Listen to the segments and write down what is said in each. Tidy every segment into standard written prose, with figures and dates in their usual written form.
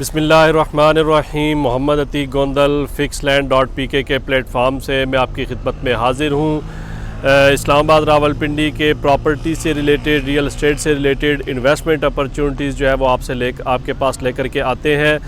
बिस्मिल्लाहिर्रहमानिर्रहीम। मोहम्मद अतीक गोंदल fixedland.pk के platform से मैं आपकी खिदमत में हाज़िर हूँ। इस्लामाबाद रावलपिंडी के प्रॉपर्टी से रिलेटेड, रियल एस्टेट से रिलेटेड इन्वेस्टमेंट अपॉर्चुनिटीज़ जो है वो आपके पास लेकर के आते हैं।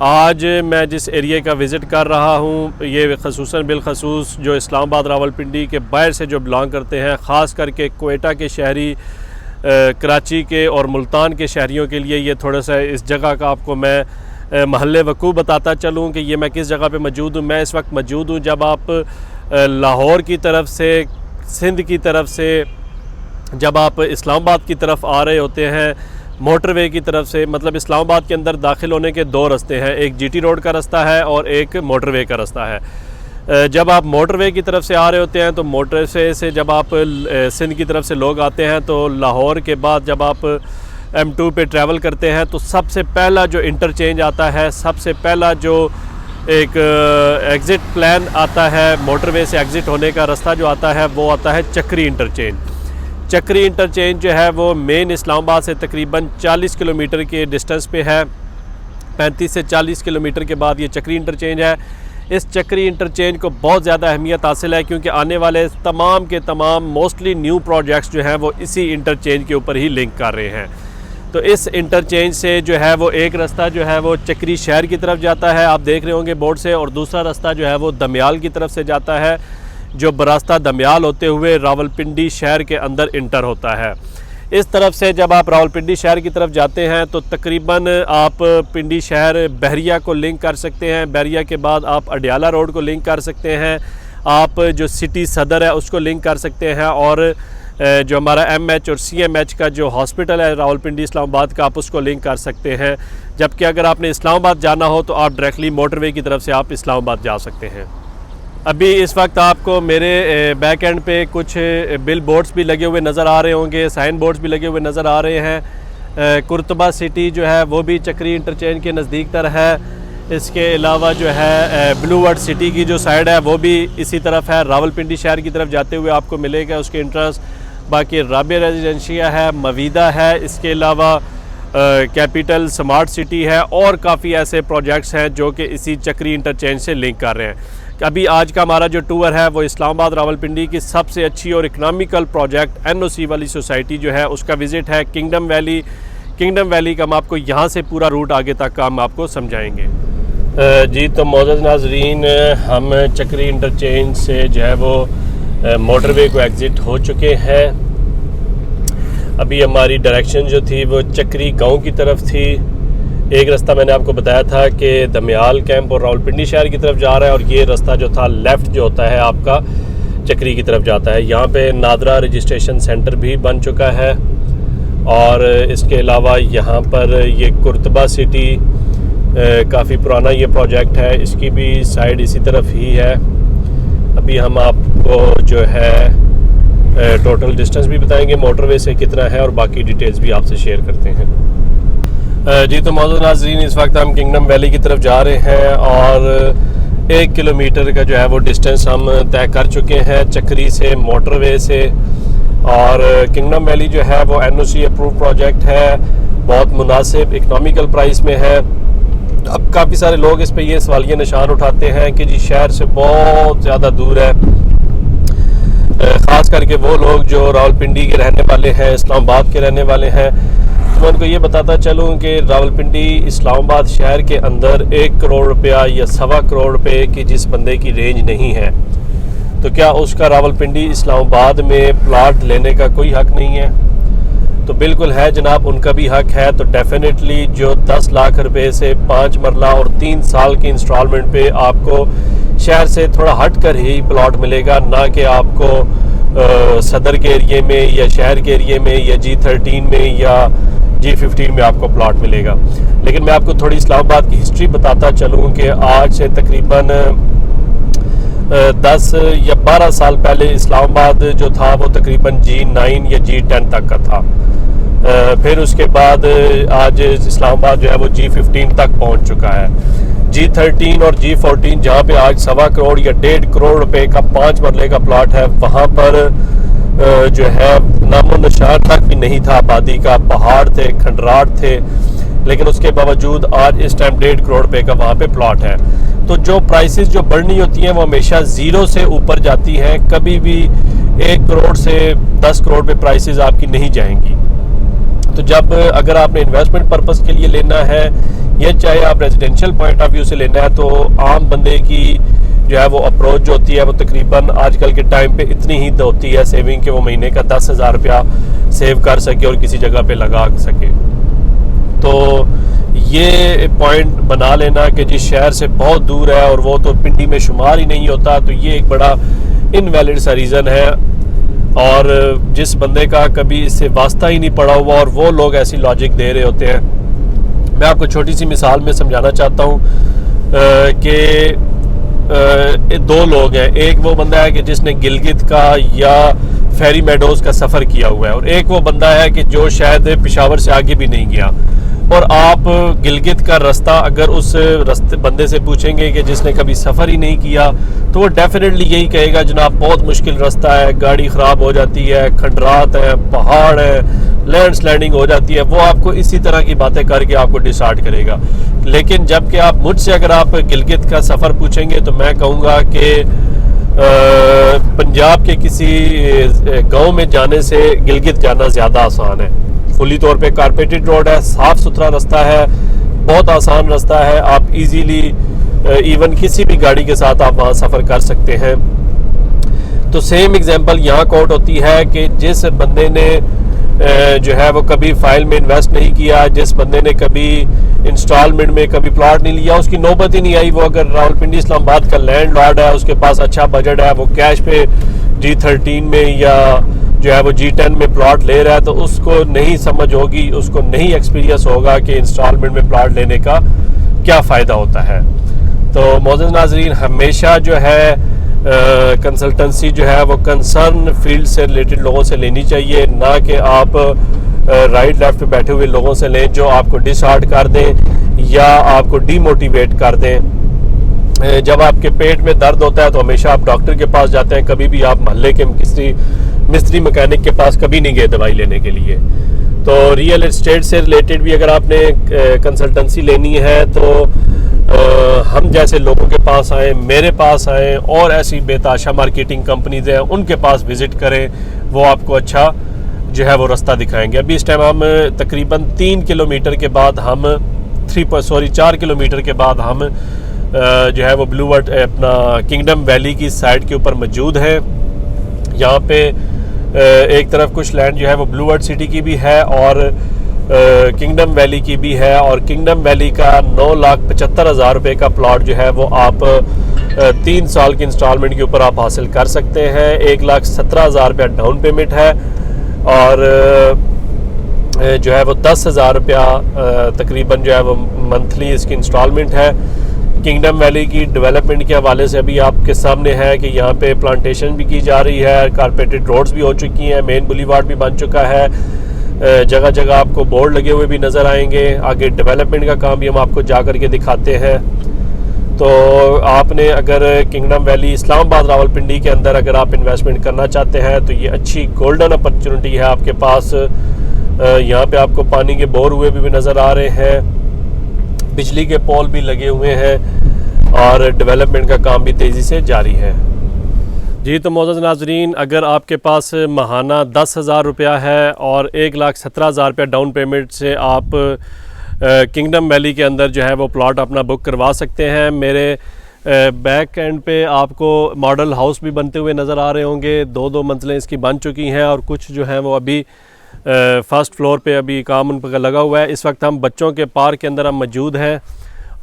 आज मैं जिस एरिया का विज़िट कर रहा हूँ ये ख़ुसूसन बिलखसूस जो इस्लामाबाद रावलपिंडी के बाहर से जो बिलोंग करते हैं, ख़ास करके क्वेटा के शहरी, कराची के और मुल्तान के शहरियों के लिए ये थोड़ा सा इस जगह का आपको मैं महल्ले वकूफ़ बताता चलूँ कि ये मैं किस जगह पे मौजूद हूँ। मैं इस वक्त मौजूद हूँ जब आप लाहौर की तरफ से, सिंध की तरफ से, जब आप इस्लामाबाद की तरफ आ रहे होते हैं मोटरवे की तरफ से, मतलब इस्लामाबाद के अंदर दाखिल होने के दो रास्ते हैं, एक जीटी रोड का रास्ता है और एक मोटरवे का रास्ता है। जब आप मोटरवे की तरफ से आ रहे होते हैं तो मोटरवे से जब आप सिंध की तरफ से लोग आते हैं तो लाहौर के बाद जब आप M2 पे ट्रैवल करते हैं तो सबसे पहला जो इंटरचेंज आता है, सबसे पहला जो एक एग्ज़िट प्लान आता है, मोटरवे से एग्ज़िट होने का रास्ता जो आता है वो आता है चक्री इंटरचेंज। चक्री इंटरचेंज जो है वो मेन इस्लामाबाद से तकरीबन 40 किलोमीटर के डिस्टेंस पे है। 35 से 40 किलोमीटर के बाद ये चक्री इंटरचेंज है। इस चक्री इंटरचेंज को बहुत ज़्यादा अहमियत हासिल है क्योंकि आने वाले तमाम के तमाम मोस्टली न्यू प्रोजेक्ट्स जो हैं वो इसी इंटरचेंज के ऊपर ही लिंक कर रहे हैं। तो इस इंटरचेंज से जो है वो एक रास्ता जो है वो चक्री शहर की तरफ जाता है, आप देख रहे होंगे बोर्ड से, और दूसरा रास्ता जो है वो दमयाल की तरफ से जाता है, जो बरास्ता दमयाल होते हुए रावलपिंडी शहर के अंदर इंटर होता है। इस तरफ से जब आप रावलपिंडी शहर की तरफ जाते हैं तो तकरीबन आप पिंडी शहर बहरिया को लिंक कर सकते हैं। बहरिया के बाद आप अडियाला रोड को लिंक कर सकते हैं, आप जो सिटी सदर है उसको लिंक कर सकते हैं, और जो हमारा MH और CMH का जो हॉस्पिटल है रावलपिंडी इस्लामाबाद का, आप उसको लिंक कर सकते हैं। जबकि अगर आपने इस्लामाबाद जाना हो तो आप डायरेक्टली मोटरवे की तरफ से आप इस्लामाबाद जा सकते हैं। अभी इस वक्त आपको मेरे बैक एंड पे कुछ बिल बोर्ड्स भी लगे हुए नज़र आ रहे होंगे, साइन बोर्ड्स भी लगे हुए नज़र आ रहे हैं। कुर्तबा सिटी जो है वो भी चक्री इंटरचेंज के नज़दीक तर है। इसके अलावा जो है ब्लू वर्ड सिटी की जो साइड है वो भी इसी तरफ है, रावलपिंडी शहर की तरफ जाते हुए आपको मिलेगा उसके इंट्रेंस। बाकी राबिया रेजिडेंशिया है, मवीदा है, इसके अलावा कैपिटल स्मार्ट सिटी है, और काफ़ी ऐसे प्रोजेक्ट्स हैं जो कि इसी चक्री इंटरचेंज से लिंक कर रहे हैं। अभी आज का हमारा जो टूर है वो इस्लामाबाद रावलपिंडी की सबसे अच्छी और इकनॉमिकल प्रोजेक्ट NOC वाली सोसाइटी जो है उसका विज़िट है, किंगडम वैली। किंगडम वैली का हम आपको यहाँ से पूरा रूट आगे तक का हम आपको समझाएंगे। जी तो मौजूद नाजरीन, हम चक्री इंटरचेंज से जो है वो मोटरवे को एग्ज़िट हो चुके हैं। अभी हमारी डायरेक्शन जो थी वो चक्री गाँव की तरफ थी। एक रास्ता मैंने आपको बताया था कि दमयाल कैंप और रावलपिंडी शहर की तरफ जा रहा है, और ये रास्ता जो था लेफ़्ट जो होता है आपका चक्री की तरफ जाता है। यहाँ पे नादरा रजिस्ट्रेशन सेंटर भी बन चुका है, और इसके अलावा यहाँ पर ये कुर्तबा सिटी काफ़ी पुराना ये प्रोजेक्ट है, इसकी भी साइड इसी तरफ ही है। अभी हम आपको जो है टोटल डिस्टेंस भी बताएंगे मोटरवे से कितना है, और बाकी डिटेल्स भी आपसे शेयर करते हैं। जी तो मौजूद नाज़रीन, इस वक्त हम किंगडम वैली की तरफ जा रहे हैं, और 1 किलोमीटर का जो है वो डिस्टेंस हम तय कर चुके हैं चक्री से, मोटरवे से। और किंगडम वैली जो है वो NOC अप्रूव प्रोजेक्ट है, बहुत मुनासिब इकनॉमिकल प्राइस में है। अब काफ़ी सारे लोग इस पे ये सवालिया निशान उठाते हैं कि जी शहर से बहुत ज़्यादा दूर है, ख़ास करके वो लोग जो रावलपिंडी के रहने वाले हैं, इस्लामाबाद के रहने वाले हैं। मैं उनको ये बताता चलूँ कि रावलपिंडी इस्लामाबाद शहर के अंदर 1 करोड़ रुपया या 1.25 करोड़ रुपये की जिस बंदे की रेंज नहीं है, तो क्या उसका रावलपिंडी इस्लामाबाद में प्लाट लेने का कोई हक़ नहीं है? तो बिल्कुल है जनाब, उनका भी हक़ है। तो डेफिनेटली जो 10 लाख रुपए से 5 मरला और 3 साल की इंस्टॉलमेंट पे आपको शहर से थोड़ा हट कर ही प्लाट मिलेगा, ना कि आपको सदर के एरिए में या शहर के एरिए में या G13 में या G15 में आपको प्लॉट मिलेगा। लेकिन मैं आपको थोड़ी इस्लामाबाद की हिस्ट्री बताता चलूँ कि आज से तकरीबन 10 या 12 साल पहले इस्लामाबाद जो था वो तकरीबन G9 या G10 तक का था। फिर उसके बाद आज इस्लामाबाद जो है वो G15 तक पहुंच चुका है। G13 और G14 जहाँ पे आज 1.25 करोड़ या 1.5 करोड़ रुपए का 5 मरले का प्लॉट है, वहाँ पर जो है नामो निशान तक भी नहीं था आबादी का। पहाड़ थे, खंडराट थे, लेकिन उसके बावजूद आज इस टाइम 1.5 करोड़ रुपए का वहाँ पे प्लॉट है। तो जो प्राइसेस जो बढ़नी होती हैं वो हमेशा ज़ीरो से ऊपर जाती हैं, कभी भी 1 करोड़ से 10 करोड़ पे प्राइसेस आपकी नहीं जाएंगी। तो जब अगर आपने इन्वेस्टमेंट पर्पस के लिए लेना है या चाहे आप रेजिडेंशियल पॉइंट ऑफ व्यू से लेना है, तो आम बंदे की जो है वो अप्रोच जो होती है वो तकरीबन आजकल के टाइम पे इतनी ही होती है सेविंग के वो महीने का 10,000 रुपया सेव कर सके और किसी जगह पे लगा सके। तो ये पॉइंट बना लेना कि जिस शहर से बहुत दूर है और वो तो पिंडी में शुमार ही नहीं होता, तो ये एक बड़ा इनवैलिड सा रीज़न है। और जिस बंदे का कभी इससे वास्ता ही नहीं पड़ा हुआ और वो लोग ऐसी लॉजिक दे रहे होते हैं, मैं आपको छोटी सी मिसाल में समझाना चाहता हूँ कि 2 लोग हैं। एक वो बंदा है कि जिसने गिलगित का या फेरी मेडोज़ का सफ़र किया हुआ है, और एक वो बंदा है कि जो शायद पेशावर से आगे भी नहीं गया। और आप गिलगित का रास्ता अगर उस रास्ते बंदे से पूछेंगे कि जिसने कभी सफ़र ही नहीं किया, तो वो डेफिनेटली यही कहेगा जनाब बहुत मुश्किल रास्ता है, गाड़ी ख़राब हो जाती है, खंडरात है, पहाड़ है, लैंड स्लाइडिंग हो जाती है। वो आपको इसी तरह की बातें करके आपको डिसाइड करेगा। लेकिन जबकि आप मुझसे अगर आप गिलगित का सफ़र पूछेंगे तो मैं कहूँगा कि पंजाब के किसी गाँव में जाने से गिलगित जाना ज़्यादा आसान है। फुली तौर पे कारपेटेड रोड है, साफ़ सुथरा रास्ता है, बहुत आसान रास्ता है। आप इजीली इवन किसी भी गाड़ी के साथ आप वहाँ सफ़र कर सकते हैं। तो सेम एग्जांपल यहाँ कोट होती है कि जिस बंदे ने जो है वो कभी फाइल में इन्वेस्ट नहीं किया, जिस बंदे ने कभी इंस्टॉलमेंट में कभी प्लॉट नहीं लिया, उसकी नौबत ही नहीं आई। वो अगर रावलपिंडी इस्लामाबाद का लैंड लॉर्ड है, उसके पास अच्छा बजट है, वो कैश पे G13 में या जो है वो G10 में प्लॉट ले रहा है, तो उसको नहीं समझ होगी, उसको नहीं एक्सपीरियंस होगा कि इंस्टॉलमेंट में प्लॉट लेने का क्या फ़ायदा होता है। तो मोअज़्ज़ज़ नाज़रीन, हमेशा जो है कंसल्टेंसी जो है वो कंसर्न फील्ड से रिलेटेड लोगों से लेनी चाहिए, ना कि आप राइट लेफ्ट पे बैठे हुए लोगों से लें जो आपको डिसहार्ट कर दें या आपको डीमोटिवेट कर दें। जब आपके पेट में दर्द होता है तो हमेशा आप डॉक्टर के पास जाते हैं, कभी भी आप मोहल्ले के किसी मिस्त्री मैकेनिक के पास कभी नहीं गए दवाई लेने के लिए। तो रियल एस्टेट से रिलेटेड भी अगर आपने कंसल्टेंसी लेनी है तो हम जैसे लोगों के पास आएँ, मेरे पास आएँ, और ऐसी बेताशा मार्केटिंग कंपनीज हैं उनके पास विज़िट करें, वो आपको अच्छा जो है वो रास्ता दिखाएंगे। अभी इस टाइम हम तकरीबन 3 किलोमीटर के बाद हम 4 किलोमीटर के बाद हम जो है वो ब्लू वर्ड अपना किंगडम वैली की साइड के ऊपर मौजूद है। यहाँ पे एक तरफ कुछ लैंड जो है वो ब्लू वर्ड सिटी की भी है और किंगडम वैली की भी है, और किंगडम वैली का 9,75,000 रुपये का प्लॉट जो है वो आप 3 साल की इंस्टॉलमेंट के ऊपर आप हासिल कर सकते हैं। 1,17,000 रुपया डाउन पेमेंट है और जो है वो 10,000 रुपया तकरीबन जो है वो मंथली इसकी इंस्टॉलमेंट है। किंगडम वैली की डेवलपमेंट के हवाले से अभी आपके सामने है कि यहाँ पे प्लांटेशन भी की जा रही है, कारपेटेड रोड्स भी हो चुकी हैं, मेन बुलीवार्ड भी बन चुका है, जगह जगह आपको बोर्ड लगे हुए भी नज़र आएंगे। आगे डेवलपमेंट का काम भी हम आपको जा कर के दिखाते हैं। तो आपने अगर किंगडम वैली इस्लामाबाद रावलपिंडी के अंदर अगर आप इन्वेस्टमेंट करना चाहते हैं तो ये अच्छी गोल्डन अपॉर्चुनिटी है आपके पास। यहाँ पे आपको पानी के बोर हुए भी नज़र आ रहे हैं, बिजली के पोल भी लगे हुए हैं और डेवलपमेंट का काम भी तेज़ी से जारी है। जी तो मोअज़्ज़ज़ नाज़रीन, अगर आपके पास माहाना 10,000 रुपया है और 1,17,000 रुपया डाउन पेमेंट से आप किंगडम वैली के अंदर जो है वो प्लॉट अपना बुक करवा सकते हैं। मेरे बैक एंड पे आपको मॉडल हाउस भी बनते हुए नज़र आ रहे होंगे, 2-2 मंजिलें इसकी बन चुकी हैं और कुछ जो हैं वो अभी फर्स्ट फ्लोर पे अभी काम उन पर लगा हुआ है। इस वक्त हम बच्चों के पार्क के अंदर हम मौजूद हैं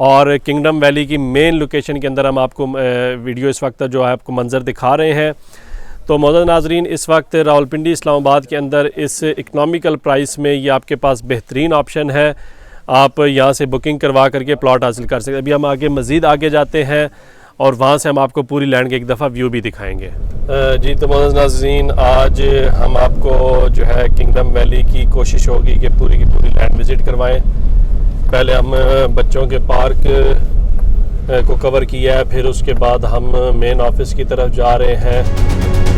और किंगडम वैली की मेन लोकेशन के अंदर हम आपको वीडियो इस वक्त जो है आपको मंजर दिखा रहे हैं। तो मोअज़्ज़ज़ नाज़रीन, इस वक्त रावलपिंडी इस्लामाबाद के अंदर इस इकनॉमिकल प्राइस में ये आपके पास बेहतरीन ऑप्शन है, आप यहाँ से बुकिंग करवा करके प्लॉट हासिल कर सकते हैं। अभी हम आगे मज़ीद आगे जाते हैं और वहाँ से हम आपको पूरी लैंड के एक दफ़ा व्यू भी दिखाएंगे। जी तो मोअज़्ज़ज़ नाज़रीन, आज हम आपको जो है किंगडम वैली की कोशिश होगी कि पूरी की पूरी लैंड विज़िट करवाएं। पहले हम बच्चों के पार्क को कवर किया है, फिर उसके बाद हम मेन ऑफिस की तरफ जा रहे हैं।